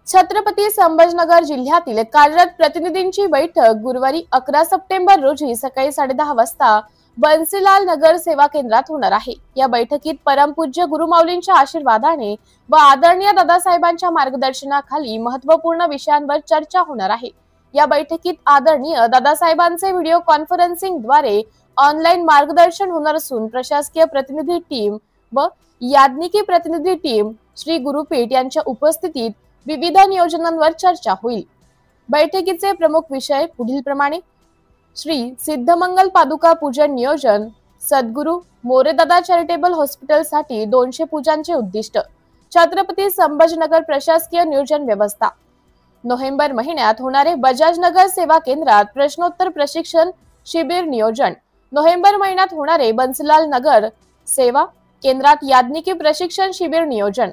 छत्रपती संभाजीनगर जिल्ह्यातील कार्यरत प्रतिनिधींची बैठक गुरुवारी 11 सप्टेंबर रोजी सकाळी 10:30 वाजता बन्सीलाल नगर सेवा केंद्रात होणार आहे। या बैठकीत परमपूज्य गुरुमाऊलींच्या आशीर्वादाने व आदरणीय दादासाहेबांच्या मार्गदर्शनाखाली महत्त्वपूर्ण विषयांवर चर्चा होणार आहे। या बैठकीत आदरणीय दादासाहेबांचे व्हिडिओ कॉन्फरन्सिंग द्वारे ऑनलाईन मार्गदर्शन होणार असून प्रशासकीय प्रतिनिधी टीम व याज्ञिकी प्रतिनिधी टीम श्री गुरुपीठ यांच्या उपस्थितीत विविध नियोजनांवर चर्चा होईल। बैठकीचे प्रमुख विषय पुढील प्रमाणे: श्री सिद्धमंगल पादुका पूजन नियोजन, सद्गुरु मोरेदादा चॅरिटेबल हॉस्पिटल साठी 200 पूजांचे उद्दिष्ट, छत्रपती संभाजीनगर प्रशासकीय नियोजन व्यवस्था, नोव्हेंबर महिन्यात होणारे बजाज नगर सेवा केंद्रात प्रश्नोत्तर प्रशिक्षण शिबिर नियोजन, नोव्हेंबर महिन्यात होणारे बन्सीलाल नगर सेवा केंद्रात याज्ञिकी प्रशिक्षण शिबिर नियोजन।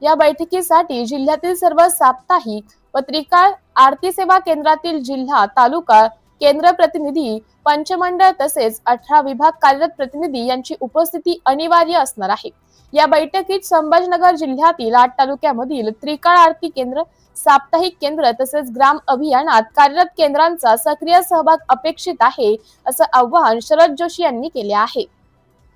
या बैठकीसाठी जिल्ह्यातील सर्व साप्ताहिक पत्रिका आरती सेवा केंद्रातील जिल्हा तालुका केंद्र प्रतिनिधी पंचमंडळ तसेच 18 विभाग कार्यरत प्रतिनिधी यांची उपस्थिती अनिवार्य असणार आहे। या बैठकीत संभाजीनगर जिल्ह्यातील 8 तालुक्यामधील त्रिकाळ आरती केंद्र, साप्ताहिक केंद्र तसेच ग्राम अभियानात कार्यरत केंद्रांचा सक्रिय सहभाग अपेक्षित आहे, असं आवाहन शरद जोशी यांनी केले आहे।